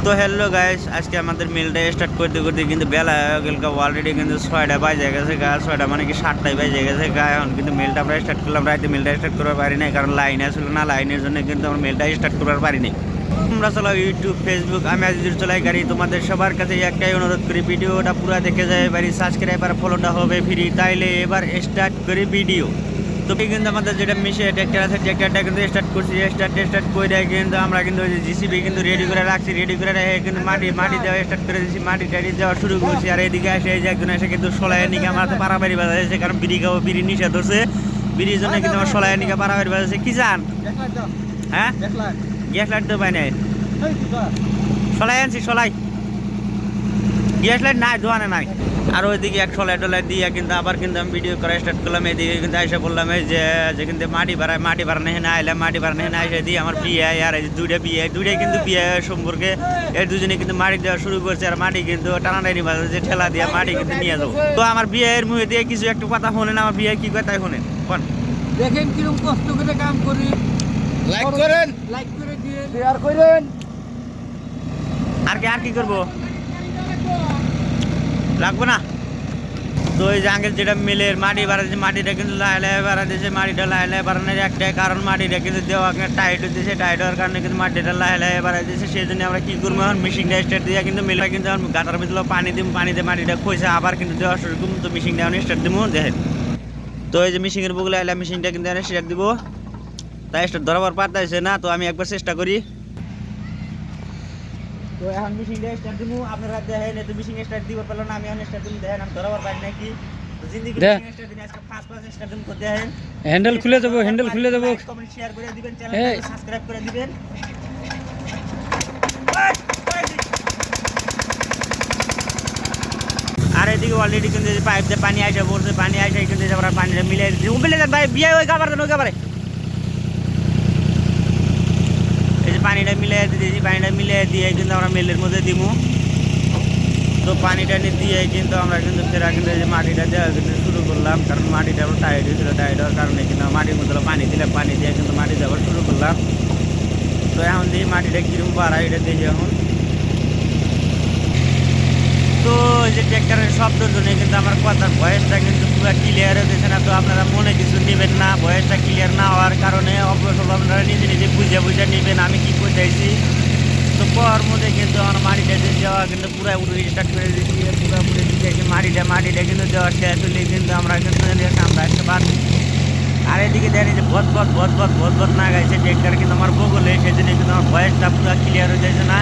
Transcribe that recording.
তো hello guys, আজকে আমাদের মিলটা স্টার্ট করতে করতে কিন্তু বেলা হয়ে গেল, অলরেডি কিন্তু 6টা বাজে গেছে গা। 6টা মানে কি 7টায় বাজে গেছে গা। এখন কিন্তু মিলটা আমরা স্টার্ট করলাম, রাতে মিলটা স্টার্ট করতে পারি নাই, কারণ লাইন আসলো না। লাইনের জন্য কিন্তু আমরা মিলটা স্টার্ট করতে পারি নাই। আমরা চলাও ইউটিউব, ফেসবুক, আমি আজিজুর চলাই গাড়ি। তোমাদের সবার কাছে একটাই অনুরোধ করি, ভিডিওটা পুরো দেখে যায় এবারই সাবস্ক্রাইব আর ফলোটা হবে ফ্রি। তাইলে এবার স্টার্ট করি ভিডিও। তো কিন্তু আমাদের যেটা মিশে ট্র্যাক্টর আছে, ট্র্যাক্টরটা কিন্তু স্টার্ট করছি। স্টার্ট করে কিন্তু আমরা কিন্তু ওই জিসিবি কিন্তু রেডি করে রাখছি। রেডি করে রেখে কিন্তু মাটি দেওয়া স্টার্ট করে দিচ্ছি। মাটি টাটি দেওয়া শুরু করছি। আর এদিকে এসে এই যে একজন এসে কিন্তু সলাইয়ের নিকে আমার তো পাড়াবাড়ি বাজাচ্ছে, কারণ বিড়ি খাবো, বিড়ি নিষেধ হচ্ছে। বিড়ির জন্য কিন্তু আমার সলাইয়ের নিকে পাড়াবাড়ি বাজাচ্ছে। কি জান? হ্যাঁ, গ্যাস লাইট তো পাই নাই। সলাই আনছি, সলাই গ্যাস লাইট নাই, দোকানে নাই। আর ওইদিকে এক সলাই টলাই দিয়ে কিন্তু আবার কিন্তু আমি ভিডিও করা স্টার্ট করলাম। এদিকে কিন্তু এসে বললাম এই যে কিন্তু মাটি ভাড়া নেই না আইলাম, মাটি ভাড়া নেই না এসে দিয়ে আমার বিয়ে। আর এই দুইটাই কিন্তু বিয়ে সম্পর্কে এই দুজনে কিন্তু মাটি দেওয়া শুরু করছে। আর মাটি কিন্তু টানাটানি বাজে, যে ঠেলা দিয়ে মাটি কিন্তু নিয়ে যাবো। তো আমার বিয়ের মুখে দিয়ে কিছু একটু কথা শোনেন, আমার বিয়ে কি কথা শোনেন কোন দেখেন কিরকম কষ্ট করে কাম করি। লাইক করেন, লাইক করে দিয়ে শেয়ার করেন। আর কি করবো, লাগবো না। তো এই যে আগে যেটা মিলের মাটি বাড়াচ্ছে, মাটিটা কিন্তু লাহে লাহে বাড়া দিয়েছে। মাটিটা লাহে লাহে বাড়ানোর একটাই কারণ, মাটিটা কিন্তু দেওয়া টাইট হতেছে। টাইট হওয়ার কারণে কিন্তু মাটিটা লাহে লাহে বাড়া দিয়েছে। সেই জন্য আমরা কী করবো, এখন মেশিনটা স্টার্ট দিয়ে কিন্তু মিলটা কিন্তু গাটার ভিতরে পানি দিব। পানিতে মাটিটা খইছে, আবার কিন্তু দেওয়া শুরু করবো। তো মেশিনটা এখন স্টার্ট দিব, দেখেন। তো এই যে মেশিনের বগুলো এলাম, মেশিনটা কিন্তু স্টার্ট দিব। তাই স্টার্ট ধরাবার পারতেছে না, তো আমি একবার চেষ্টা করি। তো এখন মেশিনটা স্টার্ট দিব, আপনারা দেখেন। তো মেশিন স্টার্ট দিব পারলো না, আমি এখন স্টার্ট দিব, দেখেন আমি ধরাবার পারি নাকি। তো জিন্দিগি মেশিন স্টার্ট দিন, আজকে ফার্স্ট স্টার্ট দিব, দেখেন। হ্যান্ডেল খুলে দেবো, হ্যান্ডেল খুলে দেবো। কমেন্ট শেয়ার করে দিবেন, চ্যানেলটাকে সাবস্ক্রাইব করে দিবেন। আর এদিকে অলরেডি কিন্তু পাইপ দিয়ে পানি আসে পড়ছে। পানি আসে কিন্তু আমরা পানিটা মিলাই দিচ্ছি। মিলে যান ভাই, বিয়ে ওই খাবার দেন, ওই খাবারে এই যে পানিটা মিলাই দিয়েছি। পানিটা মিলাই দিয়ে কিন্তু আমরা মিলের মধ্যে দিব। তো পানিটা দিয়ে কিন্তু আমরা কিন্তু ফেরা কিন্তু এই যে মাটিটা দেওয়া কিন্তু শুরু করলাম, কারণ মাটিটা আবার টাইট হয়েছিল। টাইট হওয়ার কারণে কিন্তু মাটির মধ্যে পানি দিলাম, পানি দিয়ে কিন্তু মাটি দেওয়া শুরু করলাম। তো এখন দিয়ে মাটিটা কিরকম বাড়ায় এটা দেখি এখন। তো এই যে ট্র্যাক্টরের শব্দের জন্য কিন্তু আমার কথার ভয়েসটা কিন্তু পুরো ক্লিয়ার হতেছে না। তো আপনারা মনে কিছু নেবেন না, ভয়েসটা ক্লিয়ার না হওয়ার কারণে অবশ্যই আপনারা নিজে নিজে বুঝে নেবেন আমি কি করতেছি। তো পর মধ্যে কিন্তু আমার মাটিটা দেওয়া কিন্তু পুরো উড়ে স্টার্ট করে দিচ্ছি। পুরো উড়ে দিচ্ছি মাটিটা কিন্তু দেওয়া শেষ হলে কিন্তু আমরা কিন্তু আমরা একটা বাদ। আর এদিকে দেখেন যে বদ না গাইছে ট্র্যাক্টর কিন্তু আমার বগলে, সেই জন্য কিন্তু আমার ভয়েসটা পুরো ক্লিয়ার হয়ে যাচ্ছে না।